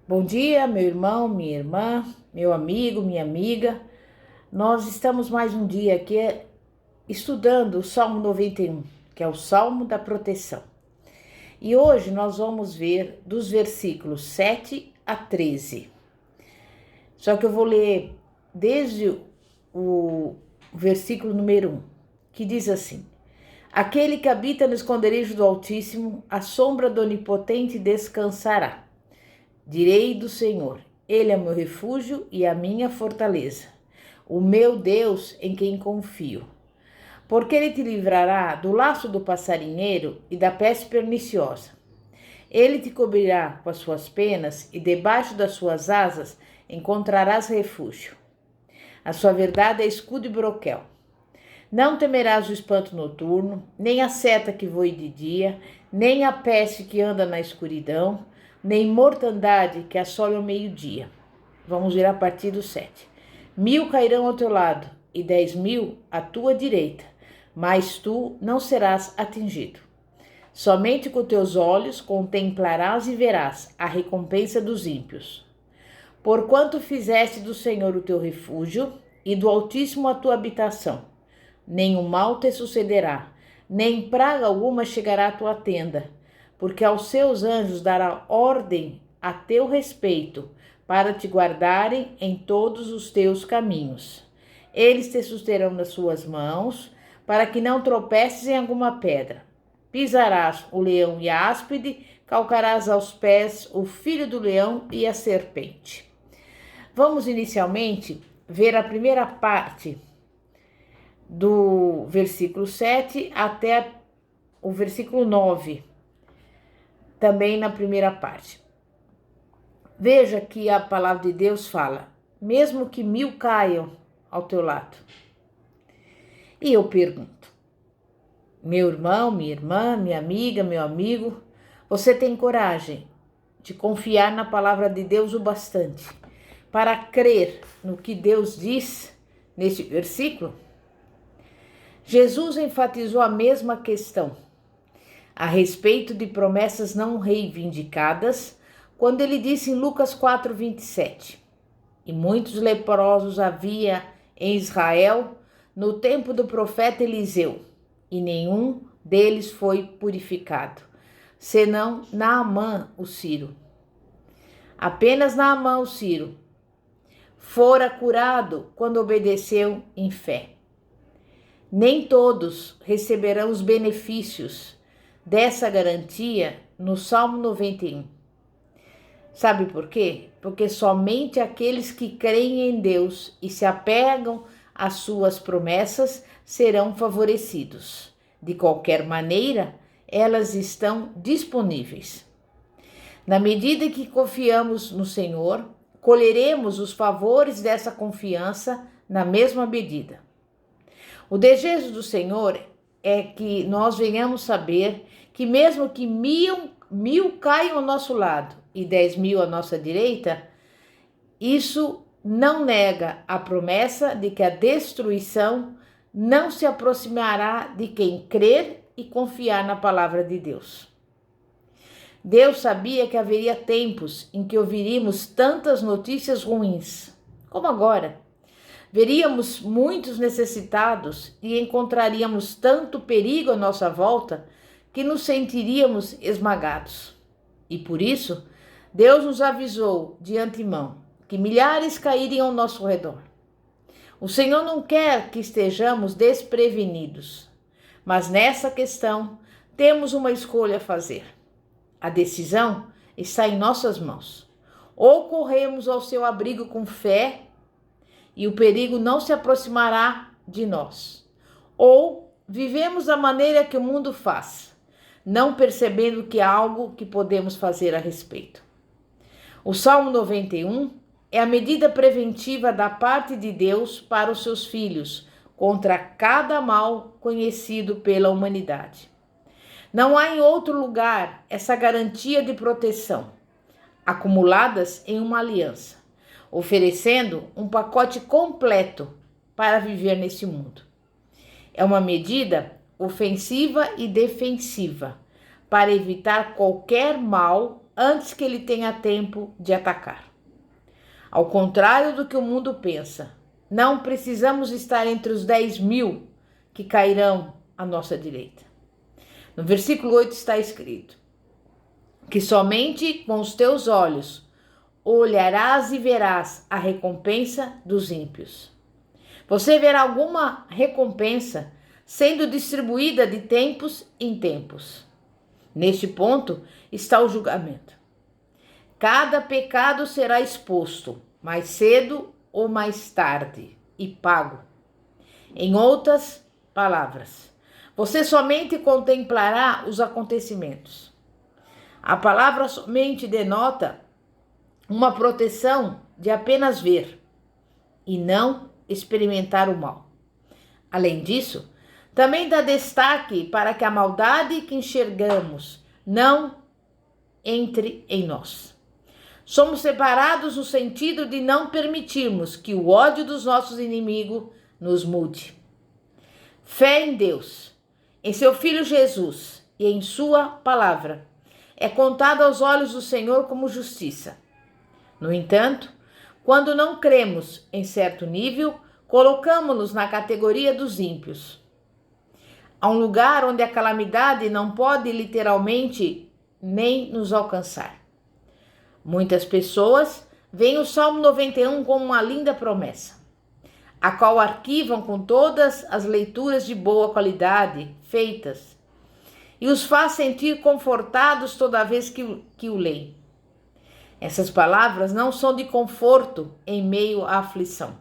Bom dia, meu irmão, minha irmã, meu amigo, minha amiga. Nós estamos mais um dia aqui estudando o Salmo 91, que é o Salmo da Proteção. E hoje nós vamos ver dos versículos 7 a 13. Só que eu vou ler desde o versículo número 1, que diz assim: Aquele que habita no esconderijo do Altíssimo, à sombra do Onipotente descansará. Direi do Senhor, Ele é meu refúgio e a minha fortaleza, o meu Deus em quem confio. Porque Ele te livrará do laço do passarinheiro e da peste perniciosa. Ele te cobrirá com as suas penas e debaixo das suas asas encontrarás refúgio. A sua verdade é escudo e broquel. Não temerás o espanto noturno, nem a seta que voe de dia, nem a peste que anda na escuridão, nem mortandade que assole ao meio-dia. Vamos ver a partir do 7. 1.000 cairão ao teu lado e 10.000 à tua direita, mas tu não serás atingido. Somente com teus olhos contemplarás e verás a recompensa dos ímpios. Porquanto fizeste do Senhor o teu refúgio e do Altíssimo a tua habitação, nenhum mal te sucederá, nem praga alguma chegará à tua tenda, porque aos seus anjos dará ordem a teu respeito, para te guardarem em todos os teus caminhos. Eles te susterão nas suas mãos, para que não tropeces em alguma pedra. Pisarás o leão e a áspide, calcarás aos pés o filho do leão e a serpente. Vamos inicialmente ver a primeira parte do versículo 7 até o versículo 9, também na primeira parte. Veja que a palavra de Deus fala, mesmo que 1.000 caiam ao teu lado. E eu pergunto, meu irmão, minha irmã, minha amiga, meu amigo, você tem coragem de confiar na palavra de Deus o bastante para crer no que Deus diz neste versículo? Jesus enfatizou a mesma questão a respeito de promessas não reivindicadas, quando ele disse em Lucas 4:27, e muitos leprosos havia em Israel no tempo do profeta Eliseu, e nenhum deles foi purificado, senão Naamã o sírio. Apenas Naamã o sírio fora curado quando obedeceu em fé. Nem todos receberão os benefícios dessa garantia no Salmo 91. Sabe por quê? Porque somente aqueles que creem em Deus e se apegam às suas promessas serão favorecidos. De qualquer maneira, elas estão disponíveis. Na medida que confiamos no Senhor, colheremos os favores dessa confiança na mesma medida. O desejo do Senhor é que nós venhamos saber que mesmo que 1.000 caiam ao nosso lado e 10.000 à nossa direita, isso não nega a promessa de que a destruição não se aproximará de quem crer e confiar na palavra de Deus. Deus sabia que haveria tempos em que ouviríamos tantas notícias ruins, como agora. Veríamos muitos necessitados e encontraríamos tanto perigo à nossa volta que nos sentiríamos esmagados. E por isso, Deus nos avisou de antemão que milhares cairiam ao nosso redor. O Senhor não quer que estejamos desprevenidos, mas nessa questão temos uma escolha a fazer. A decisão está em nossas mãos. Ou corremos ao seu abrigo com fé e o perigo não se aproximará de nós. Ou vivemos da maneira que o mundo faz, não percebendo que há algo que podemos fazer a respeito. O Salmo 91 é a medida preventiva da parte de Deus para os seus filhos contra cada mal conhecido pela humanidade. Não há em outro lugar essa garantia de proteção, acumuladas em uma aliança, oferecendo um pacote completo para viver nesse mundo. É uma medida ofensiva e defensiva para evitar qualquer mal antes que ele tenha tempo de atacar. Ao contrário do que o mundo pensa, não precisamos estar entre os 10.000 que cairão à nossa direita. No versículo 8 está escrito que somente com os teus olhos olharás e verás a recompensa dos ímpios. Você verá alguma recompensa sendo distribuída de tempos em tempos. Neste ponto está o julgamento. Cada pecado será exposto, mais cedo ou mais tarde, e pago. Em outras palavras, você somente contemplará os acontecimentos. A palavra somente denota uma proteção de apenas ver e não experimentar o mal. Além disso, também dá destaque para que a maldade que enxergamos não entre em nós. Somos separados no sentido de não permitirmos que o ódio dos nossos inimigos nos mude. Fé em Deus, em seu Filho Jesus e em sua palavra é contada aos olhos do Senhor como justiça. No entanto, quando não cremos em certo nível, colocamos-nos na categoria dos ímpios. Há um lugar onde a calamidade não pode literalmente nem nos alcançar. Muitas pessoas veem o Salmo 91 como uma linda promessa, a qual arquivam com todas as leituras de boa qualidade feitas e os faz sentir confortados toda vez que o leem. Essas palavras não são de conforto em meio à aflição,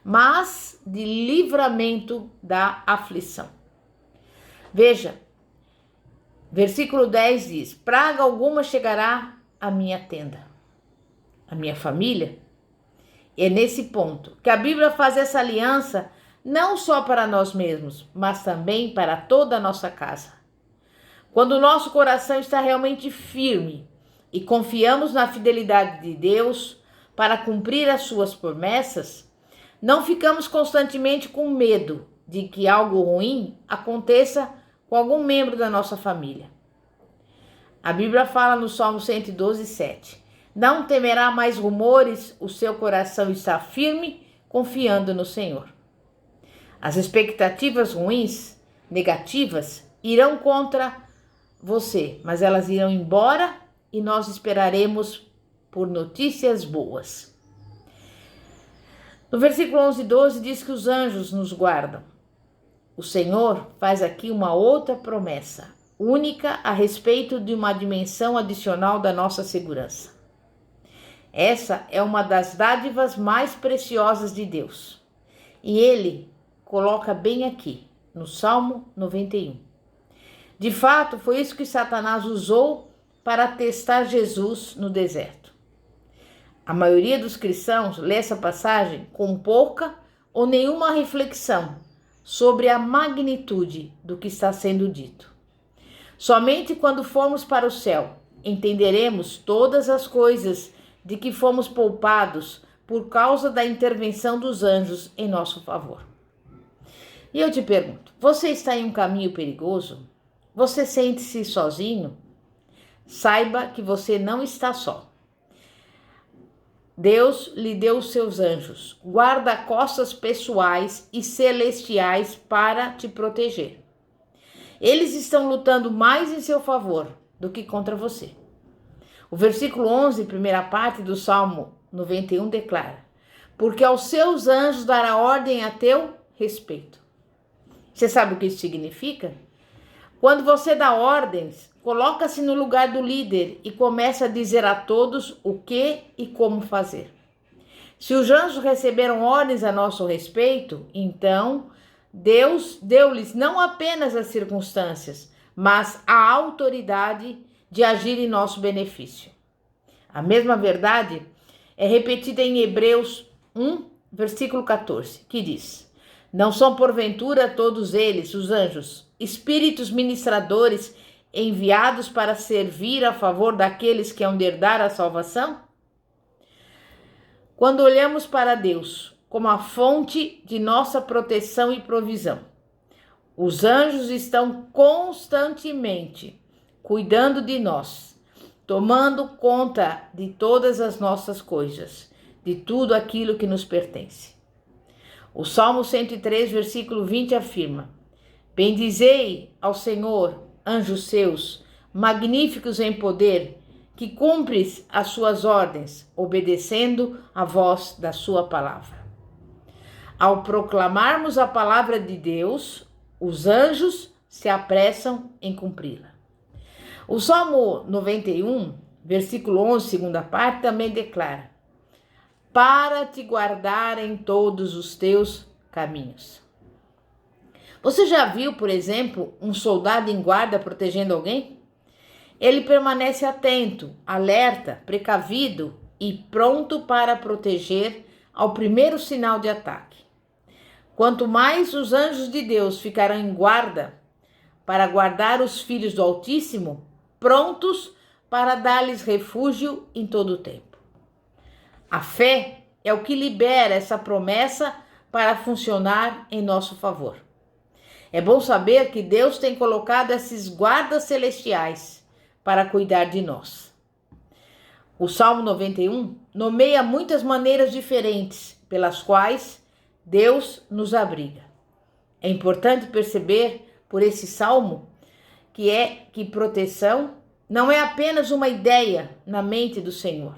mas de livramento da aflição. Veja, versículo 10 diz: praga alguma chegará à minha tenda, à minha família. É nesse ponto que a Bíblia faz essa aliança não só para nós mesmos, mas também para toda a nossa casa. Quando o nosso coração está realmente firme e confiamos na fidelidade de Deus para cumprir as suas promessas, não ficamos constantemente com medo de que algo ruim aconteça com algum membro da nossa família. A Bíblia fala no Salmo 112, 7. Não temerá mais rumores, o seu coração está firme, confiando no Senhor. As expectativas ruins, negativas, irão contra você, mas elas irão embora e nós esperaremos por notícias boas. No versículo 11 e 12 diz que os anjos nos guardam. O Senhor faz aqui uma outra promessa, única a respeito de uma dimensão adicional da nossa segurança. Essa é uma das dádivas mais preciosas de Deus. E Ele coloca bem aqui, no Salmo 91. De fato, foi isso que Satanás usou para testar Jesus no deserto. A maioria dos cristãos lê essa passagem com pouca ou nenhuma reflexão sobre a magnitude do que está sendo dito. Somente quando formos para o céu entenderemos todas as coisas de que fomos poupados por causa da intervenção dos anjos em nosso favor. E eu te pergunto, você está em um caminho perigoso? Você sente-se sozinho? Saiba que você não está só. Deus lhe deu os seus anjos, guarda-costas pessoais e celestiais para te proteger. Eles estão lutando mais em seu favor do que contra você. O versículo 11, primeira parte do Salmo 91 declara: porque aos seus anjos dará ordem a teu respeito. Você sabe o que isso significa? Quando você dá ordens, coloca-se no lugar do líder e começa a dizer a todos o que e como fazer. Se os anjos receberam ordens a nosso respeito, então Deus deu-lhes não apenas as circunstâncias, mas a autoridade de agir em nosso benefício. A mesma verdade é repetida em Hebreus 1, versículo 14, que diz: não são porventura todos eles, os anjos, espíritos ministradores enviados para servir a favor daqueles que hão de herdar a salvação? Quando olhamos para Deus como a fonte de nossa proteção e provisão, os anjos estão constantemente cuidando de nós, tomando conta de todas as nossas coisas, de tudo aquilo que nos pertence. O Salmo 103, versículo 20 afirma: Bendizei ao Senhor, anjos seus, magníficos em poder, que cumpres as suas ordens, obedecendo a voz da sua palavra. Ao proclamarmos a palavra de Deus, os anjos se apressam em cumpri-la. O Salmo 91, versículo 11, segunda parte, também declara: para te guardar em todos os teus caminhos. Você já viu, por exemplo, um soldado em guarda protegendo alguém? Ele permanece atento, alerta, precavido e pronto para proteger ao primeiro sinal de ataque. Quanto mais os anjos de Deus ficarão em guarda para guardar os filhos do Altíssimo, prontos para dar-lhes refúgio em todo o tempo. A fé é o que libera essa promessa para funcionar em nosso favor. É bom saber que Deus tem colocado esses guardas celestiais para cuidar de nós. O Salmo 91 nomeia muitas maneiras diferentes pelas quais Deus nos abriga. É importante perceber por esse salmo que proteção não é apenas uma ideia na mente do Senhor.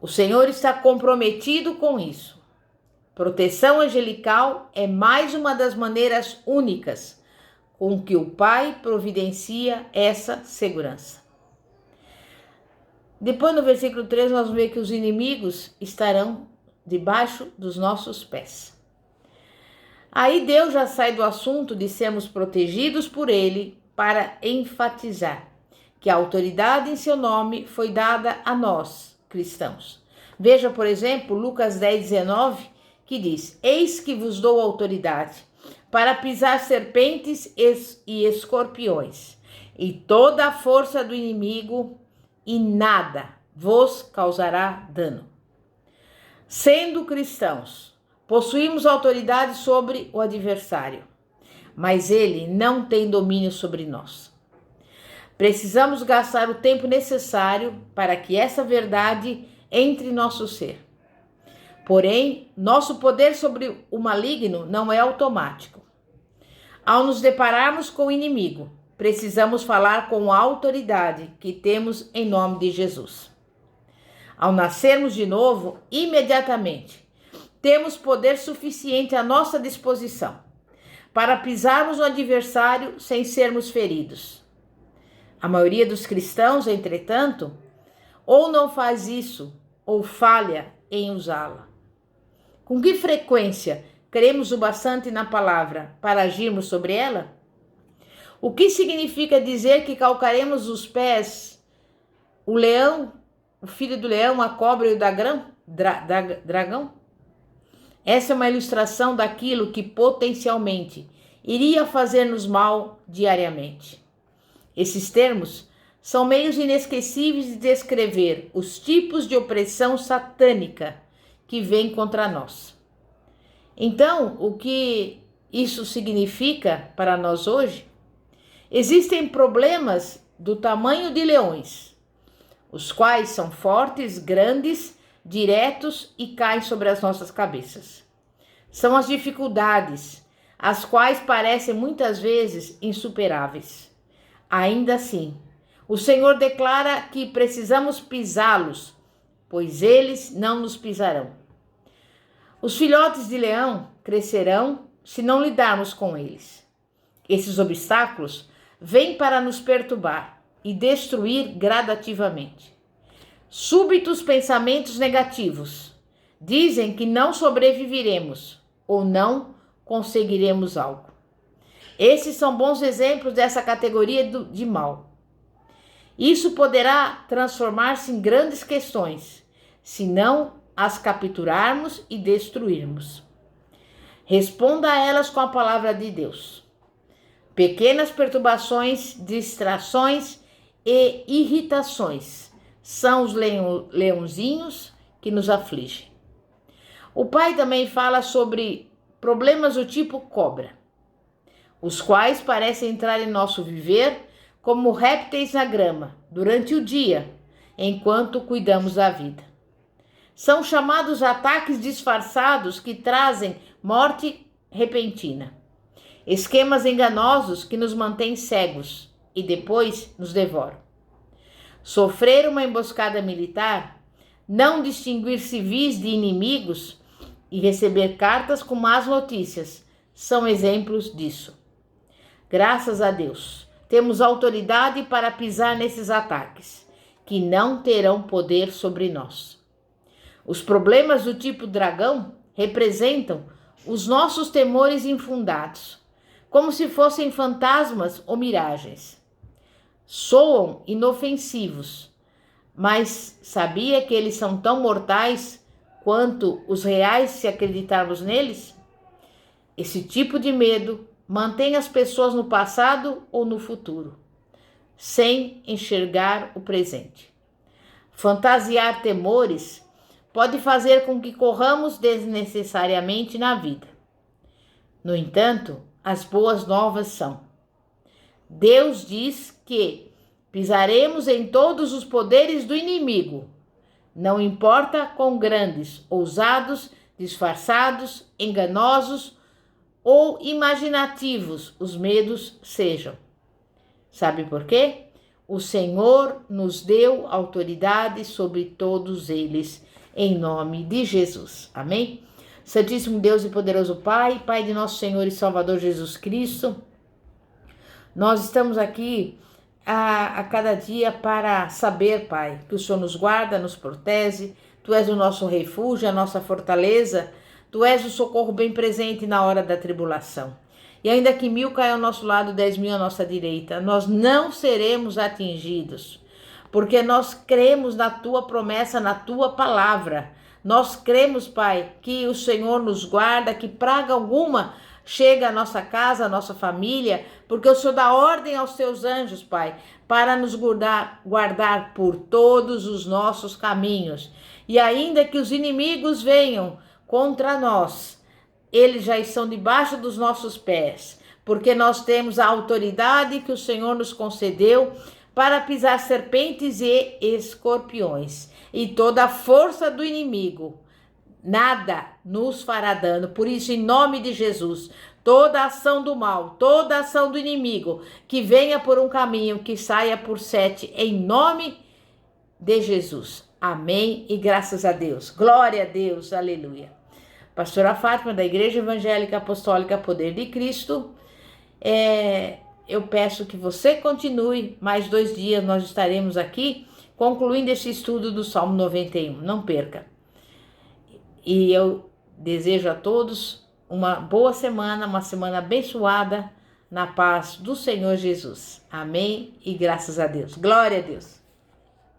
O Senhor está comprometido com isso. Proteção angelical é mais uma das maneiras únicas com que o Pai providencia essa segurança. Depois, no versículo 3, nós vamos ver que os inimigos estarão debaixo dos nossos pés. Aí Deus já sai do assunto de sermos protegidos por Ele para enfatizar que a autoridade em seu nome foi dada a nós, cristãos. Veja, por exemplo, Lucas 10:19, que diz: Eis que vos dou autoridade para pisar serpentes e escorpiões, e toda a força do inimigo, e nada vos causará dano. Sendo cristãos, possuímos autoridade sobre o adversário, mas ele não tem domínio sobre nós. Precisamos gastar o tempo necessário para que essa verdade entre em nosso ser. Porém, nosso poder sobre o maligno não é automático. Ao nos depararmos com o inimigo, precisamos falar com a autoridade que temos em nome de Jesus. Ao nascermos de novo, imediatamente, temos poder suficiente à nossa disposição para pisarmos no adversário sem sermos feridos. A maioria dos cristãos, entretanto, ou não faz isso, ou falha em usá-la. Com que frequência cremos o bastante na palavra para agirmos sobre ela? O que significa dizer que calcaremos os pés, o leão, o filho do leão, a cobra e o dragão? Essa é uma ilustração daquilo que potencialmente iria fazer-nos mal diariamente. Esses termos são meios inesquecíveis de descrever os tipos de opressão satânica que vem contra nós. Então, o que isso significa para nós hoje? Existem problemas do tamanho de leões, os quais são fortes, grandes, diretos e caem sobre as nossas cabeças. São as dificuldades, as quais parecem muitas vezes insuperáveis. Ainda assim, o Senhor declara que precisamos pisá-los, pois eles não nos pisarão. Os filhotes de leão crescerão se não lidarmos com eles. Esses obstáculos vêm para nos perturbar e destruir gradativamente. Súbitos pensamentos negativos dizem que não sobreviveremos ou não conseguiremos algo. Esses são bons exemplos dessa categoria de mal. Isso poderá transformar-se em grandes questões, se não as capturarmos e destruirmos. Responda a elas com a palavra de Deus. Pequenas perturbações, distrações e irritações são os leãozinhos que nos afligem. O Pai também fala sobre problemas do tipo cobra, os quais parecem entrar em nosso viver como répteis na grama, durante o dia, enquanto cuidamos da vida. São chamados ataques disfarçados que trazem morte repentina. Esquemas enganosos que nos mantêm cegos e depois nos devoram. Sofrer uma emboscada militar, não distinguir civis de inimigos e receber cartas com más notícias são exemplos disso. Graças a Deus, temos autoridade para pisar nesses ataques, que não terão poder sobre nós. Os problemas do tipo dragão representam os nossos temores infundados, como se fossem fantasmas ou miragens. Soam inofensivos, mas sabia que eles são tão mortais quanto os reais se acreditarmos neles? Esse tipo de medo mantém as pessoas no passado ou no futuro, sem enxergar o presente. Fantasiar temores pode fazer com que corramos desnecessariamente na vida. No entanto, as boas novas são: Deus diz que pisaremos em todos os poderes do inimigo, não importa quão grandes, ousados, disfarçados, enganosos ou imaginativos os medos sejam. Sabe por quê? O Senhor nos deu autoridade sobre todos eles, em nome de Jesus. Amém? Santíssimo Deus e poderoso Pai, Pai de nosso Senhor e Salvador Jesus Cristo, nós estamos aqui a cada dia para saber, Pai, que o Senhor nos guarda, nos protege, Tu és o nosso refúgio, a nossa fortaleza, Tu és o socorro bem presente na hora da tribulação. E ainda que 1000 caiam ao nosso lado, 10.000 à nossa direita, nós não seremos atingidos, porque nós cremos na Tua promessa, na Tua palavra. Nós cremos, Pai, que o Senhor nos guarda, que praga alguma chega à nossa casa, à nossa família, porque o Senhor dá ordem aos Teus anjos, Pai, para nos guardar por todos os nossos caminhos. E ainda que os inimigos venham contra nós, eles já estão debaixo dos nossos pés, porque nós temos a autoridade que o Senhor nos concedeu para pisar serpentes e escorpiões, e toda a força do inimigo. Nada nos fará dano. Por isso, em nome de Jesus, toda ação do mal, toda ação do inimigo, que venha por um caminho, que saia por 7, em nome de Jesus. Amém e graças a Deus. Glória a Deus, aleluia. Pastora Fátima, da Igreja Evangélica Apostólica Poder de Cristo. Eu peço que você continue. Mais 2 dias nós estaremos aqui, concluindo esse estudo do Salmo 91. Não perca. E eu desejo a todos uma boa semana, uma semana abençoada, na paz do Senhor Jesus. Amém e graças a Deus. Glória a Deus.